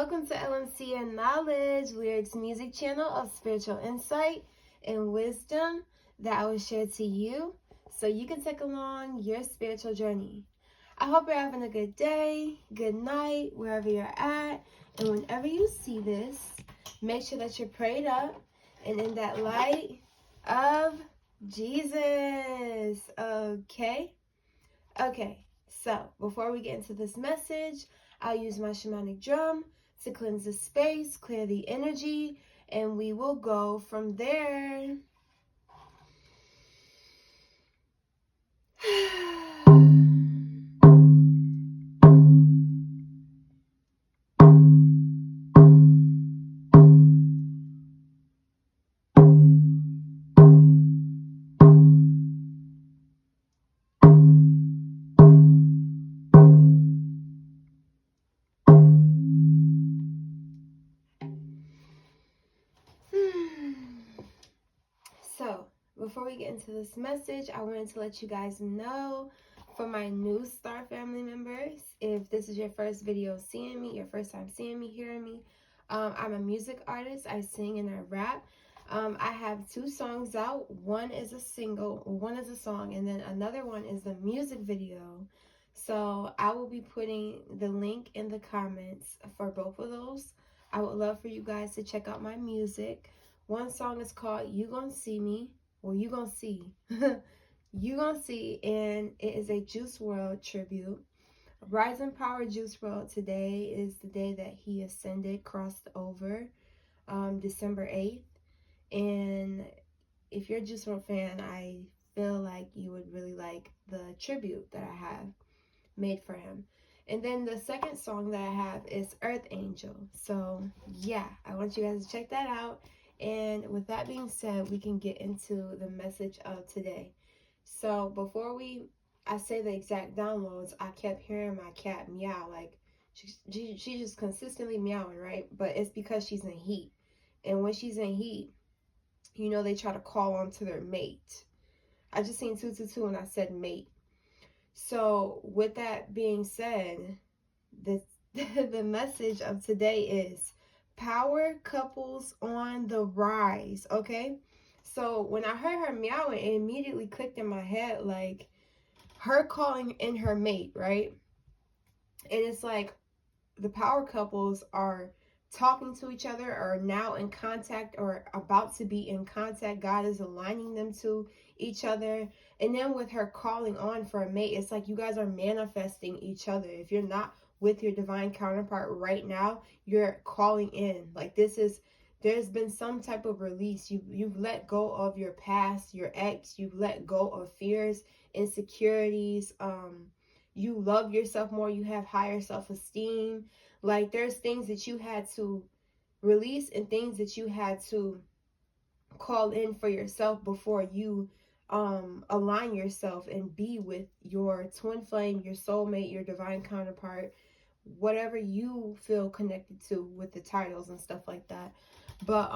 welcome to LMC and Knowledge, Lyrics Music Channel of spiritual insight and wisdom that I will share to you so you can take along your spiritual journey. I hope you're having a good day, good night, wherever you're at, and whenever you see this, make sure that you're prayed up and in that light of Jesus. Okay, so before we get into this message, I'll use my shamanic drum to cleanse the space, clear the energy, and we will go from there. So, before we get into this message, I wanted to let you guys know, for my new Star family members, if this is your first video seeing me, your first time seeing me, hearing me, I'm a music artist. I sing and I rap. I have 2 songs out. One is a single, one is a song, and then another one is the music video. So I will be putting the link in the comments for both of those. I would love for you guys to check out my music. One song is called You Gon' See Me, or You Gon' See. You Gon' See, and it is a Juice WRLD tribute. Rise in Power Juice WRLD. Today is the day that he ascended, crossed over, December 8th. And if you're a Juice WRLD fan, I feel like you would really like the tribute that I have made for him. And then the second song that I have is Earth Angel. So yeah, I want you guys to check that out. And with that being said, we can get into the message of today. So before I say the exact downloads, I kept hearing my cat meow. Like she's just consistently meowing, right? But it's because she's in heat. And when she's in heat, you know, they try to call on to their mate. I just seen 222 and I said mate. So with that being said, the message of today is power couples on the rise. Okay, so when I heard her meowing, it immediately clicked in my head, like her calling in her mate, right? And it's like the power couples are talking to each other, or now in contact, or about to be in contact. God is aligning them to each other. And then with her calling on for a mate, it's like you guys are manifesting each other. If you're not with your divine counterpart right now, you're calling in. Like there's been some type of release. You've let go of your past, your ex. You've let go of fears, insecurities. You love yourself more. You have higher self-esteem. Like there's things that you had to release and things that you had to call in for yourself before you align yourself and be with your twin flame, your soulmate, your divine counterpart, whatever you feel connected to with the titles and stuff like that. But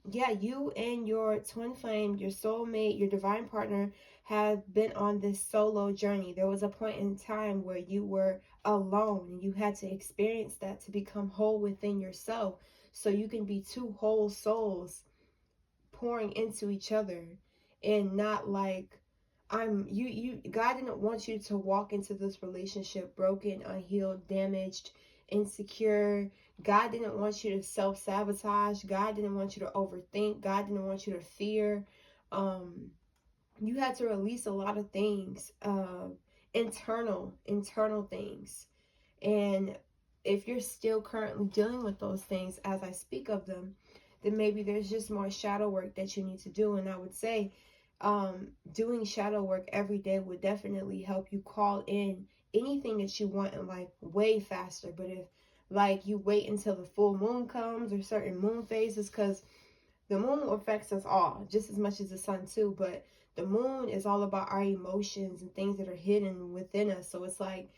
yeah, you and your twin flame, your soulmate, your divine partner have been on this solo journey. There was a point in time where you were alone and you had to experience that to become whole within yourself, so you can be 2 whole souls pouring into each other. And not like God didn't want you to walk into this relationship broken, unhealed, damaged, insecure. God didn't want you to self-sabotage. God didn't want you to overthink. God didn't want you to fear. You had to release a lot of things, internal things. And if you're still currently dealing with those things as I speak of them, then maybe there's just more shadow work that you need to do. And I would say doing shadow work every day would definitely help you call in anything that you want in life way faster. But if like you wait until the full moon comes, or certain moon phases, because the moon affects us all just as much as the sun too, but the moon is all about our emotions and things that are hidden within us. So it's like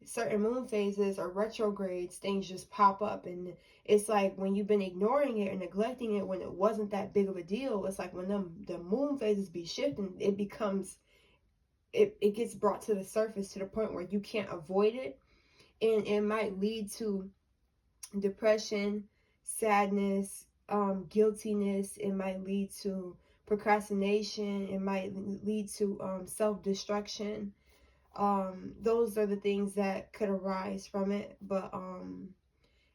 certain moon phases or retrogrades, things just pop up. And it's like when you've been ignoring it or neglecting it when it wasn't that big of a deal, it's like when the moon phases be shifting, it becomes, it gets brought to the surface to the point where you can't avoid it. And it might lead to depression, sadness, guiltiness. It might lead to procrastination. It might lead to self-destruction. Those are the things that could arise from it. But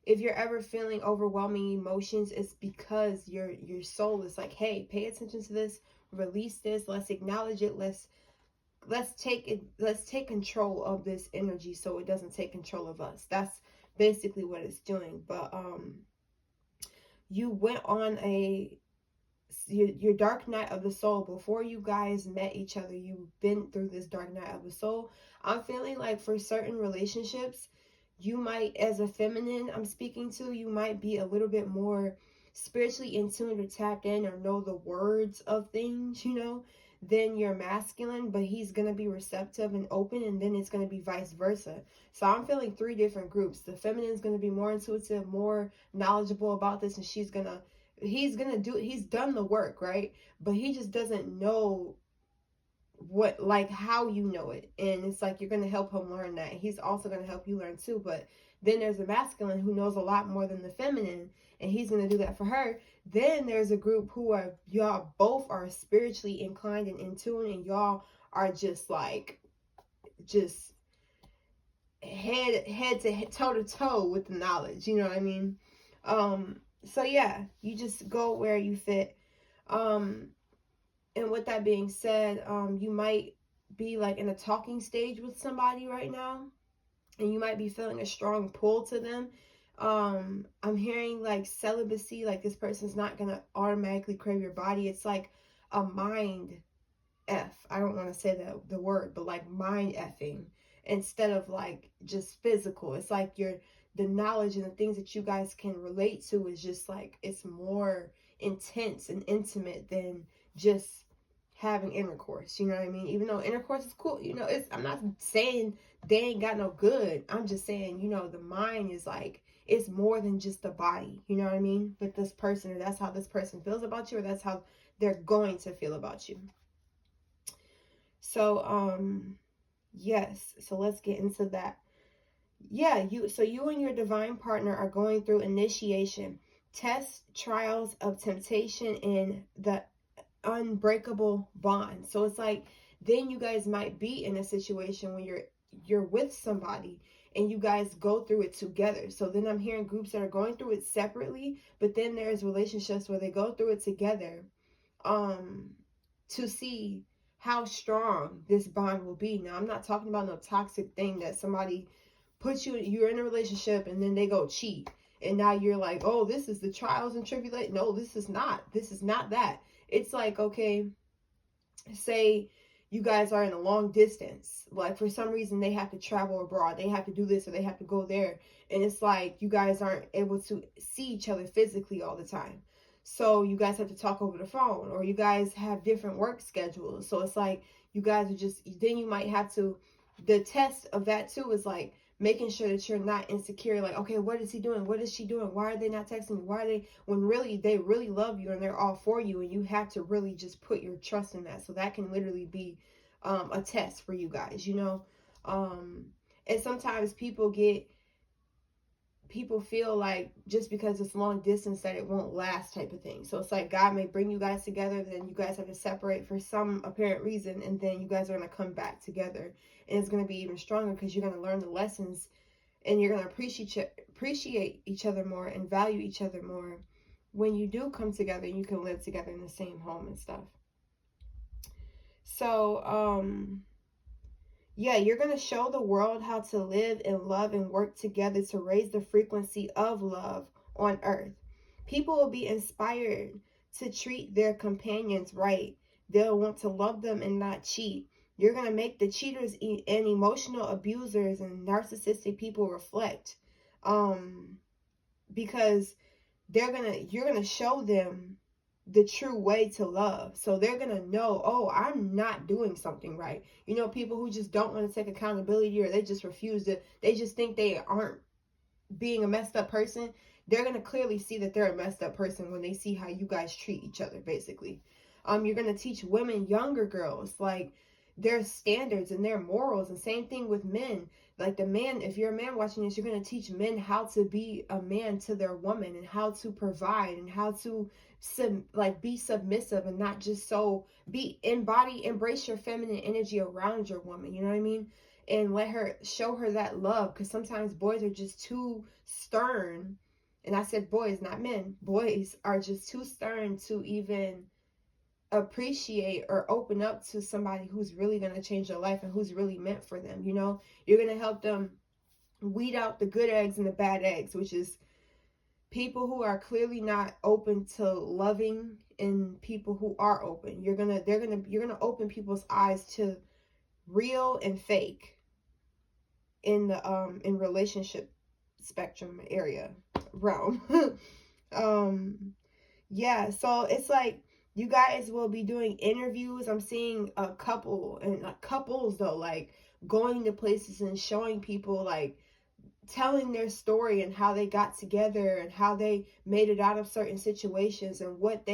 if you're ever feeling overwhelming emotions, it's because your soul is like, hey, pay attention to this, release this, let's acknowledge it, let's take control of this energy so it doesn't take control of us. That's basically what it's doing. But you went on your dark night of the soul. Before you guys met each other, you've been through this dark night of the soul. I'm feeling like for certain relationships, you might, as a feminine I'm speaking to, you might be a little bit more spiritually in tune or tapped in or know the words of things, than your masculine, but he's going to be receptive and open, and then it's going to be vice versa. So I'm feeling three different groups. The feminine is going to be more intuitive, more knowledgeable about this, and he's done the work, right? But he just doesn't know how you know it. And it's like you're going to help him learn that. He's also going to help you learn too. But then there's a masculine who knows a lot more than the feminine, and he's going to do that for her. Then there's a group who are, y'all both are spiritually inclined and in tune, and y'all are just head to toe to toe with the knowledge, you know what I mean? So yeah, you just go where you fit. And with that being said, you might be like in a talking stage with somebody right now, and you might be feeling a strong pull to them. I'm hearing like celibacy, like this person's not gonna automatically crave your body. It's like a mind I don't want to say the word, but like mind effing instead of like just physical. It's like the knowledge and the things that you guys can relate to is just like, it's more intense and intimate than just having intercourse, you know what I mean? Even though intercourse is cool, I'm not saying they ain't got no good. I'm just saying, the mind is like, it's more than just the body, you know what I mean? With this person, or that's how this person feels about you, or that's how they're going to feel about you. So, yes, so let's get into that. Yeah, you and your divine partner are going through initiation, tests, trials of temptation, and the unbreakable bond. So it's like, then you guys might be in a situation when you're with somebody and you guys go through it together. So then I'm hearing groups that are going through it separately, but then there's relationships where they go through it together, to see how strong this bond will be. Now, I'm not talking about no toxic thing that somebody you're in a relationship and then they go cheat. And now you're like, oh, this is the trials and tribulations. No, this is not that. It's like, okay, say you guys are in a long distance. Like for some reason they have to travel abroad. They have to do this or they have to go there. And it's like you guys aren't able to see each other physically all the time. So you guys have to talk over the phone, or you guys have different work schedules. So it's like you guys are then you might have to, the test of that too is like making sure that you're not insecure. Like, okay, what is he doing? What is she doing? Why are they not texting me? Why are they, when really they really love you and they're all for you, and you have to really just put your trust in that. So that can literally be a test for you guys, and sometimes people feel like just because it's long distance that it won't last type of thing. So it's like God may bring you guys together, then you guys have to separate for some apparent reason, and then you guys are going to come back together, and it's going to be even stronger because you're going to learn the lessons, and you're going to appreciate each other more and value each other more when you do come together and you can live together in the same home and stuff. So yeah, you're going to show the world how to live and love and work together to raise the frequency of love on earth. People will be inspired to treat their companions right. They'll want to love them and not cheat. You're going to make the cheaters and emotional abusers and narcissistic people reflect. Because you're going to show them the true way to love. So they're going to know, oh, I'm not doing something right. People who just don't want to take accountability, or they just refuse to, they just think they aren't being a messed up person. They're going to clearly see that they're a messed up person when they see how you guys treat each other, basically. You're going to teach women, younger girls, like their standards and their morals. And same thing with men. Like the man, if you're a man watching this, you're going to teach men how to be a man to their woman, and how to provide, and how to be submissive, and not just so embrace your feminine energy around your woman, you know what I mean? And let her, show her that love, because sometimes boys are just too stern. And I said boys, not men. Boys are just too stern to even appreciate or open up to somebody who's really going to change their life and who's really meant for them. You know, you're going to help them weed out the good eggs and the bad eggs, which is people who are clearly not open to loving, and people who are open. You're going to open people's eyes to real and fake in the in relationship spectrum area realm. Yeah, so it's like you guys will be doing interviews. I'm seeing a couple, and couples though, like going to places and showing people, like telling their story and how they got together and how they made it out of certain situations, and what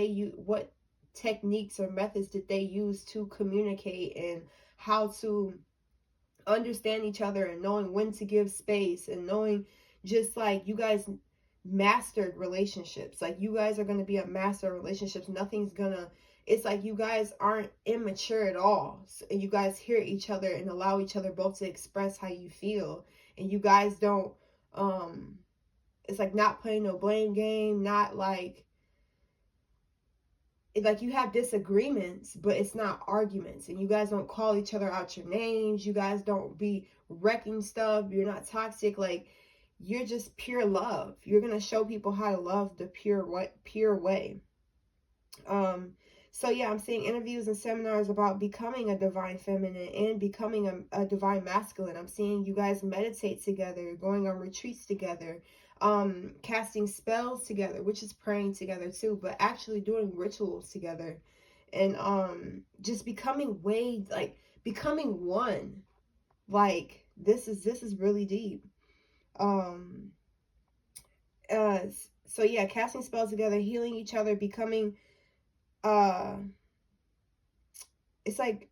techniques or methods did they use to communicate, and how to understand each other, and knowing when to give space, and knowing, just like you guys mastered relationships. Like you guys are going to be a master of relationships. It's like you guys aren't immature at all. So, and you guys hear each other and allow each other both to express how you feel. And you guys don't, it's like not playing no blame game, not like you have disagreements, but it's not arguments. And you guys don't call each other out your names. You guys don't be wrecking stuff. You're not toxic. Like, you're just pure love. You're going to show people how to love the pure way. So yeah, I'm seeing interviews and seminars about becoming a divine feminine and becoming a divine masculine. I'm seeing you guys meditate together, going on retreats together, casting spells together, which is praying together too, but actually doing rituals together, and just becoming becoming one. Like this is really deep. So yeah, casting spells together, healing each other, becoming it's like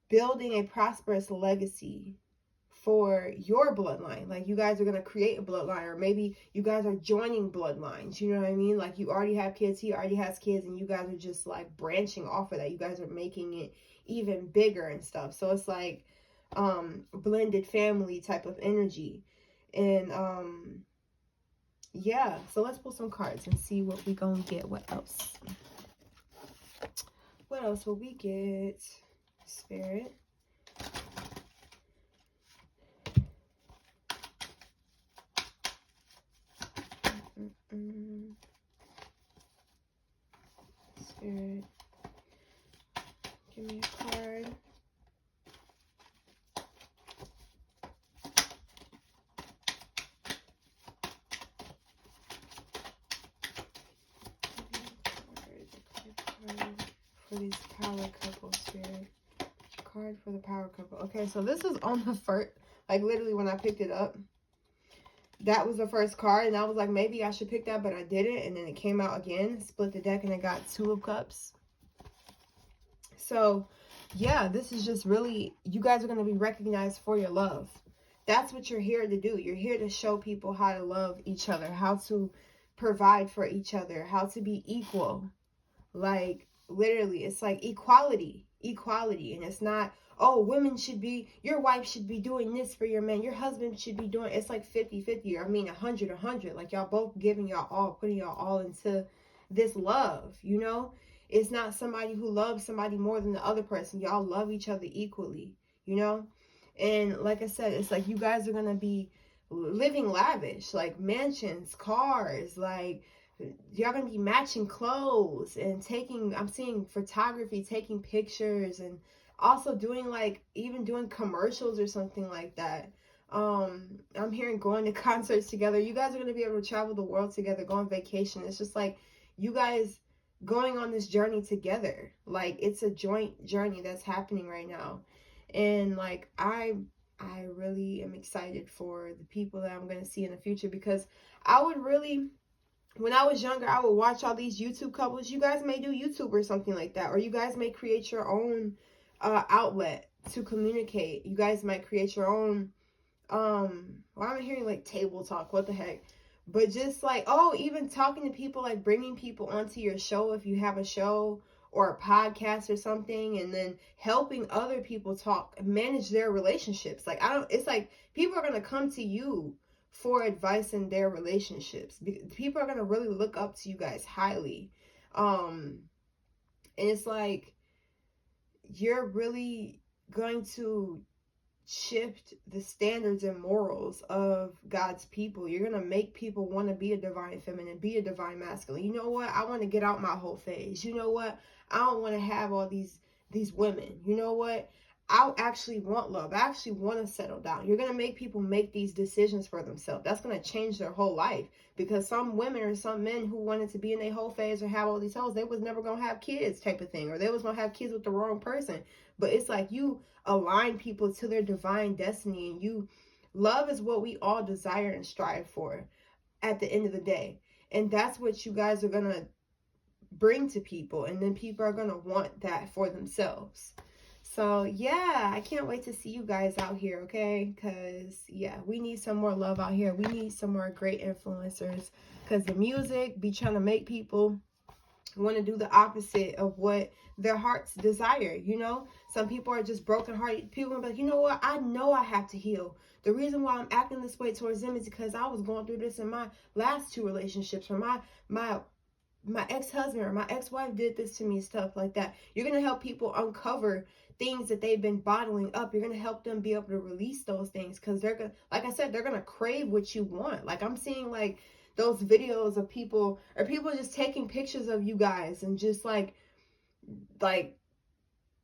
building a prosperous legacy for your bloodline. Like you guys are going to create a bloodline, or maybe you guys are joining bloodlines, you know what I mean? Like you already have kids, he already has kids, and you guys are just like branching off of that. You guys are making it even bigger and stuff. So it's like blended family type of energy. And yeah, so let's pull some cards and see what we gonna get. What else will we get, Spirit? Spirit, give me a card. For these power couple, Spirit. Card for the power couple. Okay, so this is on the first, like literally when I picked it up, that was the first card, and I was like, maybe I should pick that, but I didn't. And then it came out again, split the deck, and it got Two of Cups. So yeah, this is just really, you guys are going to be recognized for your love. That's what you're here to do. You're here to show people how to love each other, how to provide for each other, how to be equal. Like literally, it's like equality. And it's not, oh, women should be, your wife should be doing this for your man, your husband should be doing, it's like 50-50, I mean 100-100, like y'all both giving y'all all, putting y'all all into this love, you know? It's not somebody who loves somebody more than the other person. Y'all love each other equally, you know? And like I said, it's like you guys are gonna be living lavish, like mansions, cars, like y'all gonna be matching clothes and taking, I'm seeing photography, taking pictures, and also doing like even doing commercials or something like that. I'm hearing going to concerts together. You guys are gonna be able to travel the world together, go on vacation. It's just like you guys going on this journey together. Like it's a joint journey that's happening right now. And like I really am excited for the people that I'm gonna see in the future, because I would really, when I was younger, I would watch all these YouTube couples. You guys may do YouTube or something like that, or you guys may create your own outlet to communicate. You guys might create your own, well, I'm hearing like table talk, what the heck. But just like, oh, even talking to people, like bringing people onto your show if you have a show or a podcast or something, and then helping other people talk, manage their relationships. Like, it's like people are going to come to you for advice in their relationships. People are going to really look up to you guys highly. And it's like, you're really going to shift the standards and morals of God's people. You're going to make people want to be a divine feminine, be a divine masculine. You know what? I want to get out my whole phase. You know what? I don't want to have all these women. You know what? I actually want love. I actually want to settle down. You're going to make people make these decisions for themselves. That's going to change their whole life, because some women or some men who wanted to be in their whole phase or have all these hoes, they was never going to have kids type of thing, or they was going to have kids with the wrong person. But it's like you align people to their divine destiny, and you, love is what we all desire and strive for at the end of the day. And that's what you guys are going to bring to people, and then people are going to want that for themselves. So yeah, I can't wait to see you guys out here, okay? Because yeah, we need some more love out here. We need some more great influencers, because the music be trying to make people want to do the opposite of what their hearts desire. You know, some people are just brokenhearted. People are like, you know what, I know I have to heal. The reason why I'm acting this way towards them is because I was going through this in my last 2 relationships, or my ex-husband or my ex-wife did this to me, stuff like that. You're going to help people uncover things that they've been bottling up. You're going to help them be able to release those things, because they're going to, like I said, they're going to crave what you want. Like, I'm seeing like those videos of people, or people just taking pictures of you guys and just like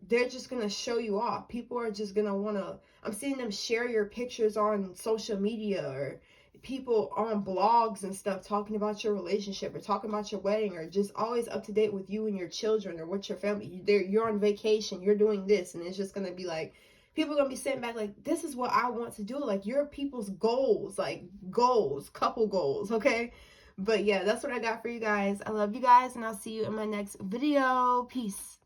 they're just going to show you off. People are just going to want to, I'm seeing them share your pictures on social media, or people on blogs and stuff talking about your relationship, or talking about your wedding, or just always up to date with you and your children, or what your family, you're on vacation, you're doing this. And it's just going to be like, people are going to be sitting back like, this is what I want to do. Like, your people's goals, like goals, couple goals, okay? But yeah, that's what I got for you guys. I love you guys, and I'll see you in my next video. Peace.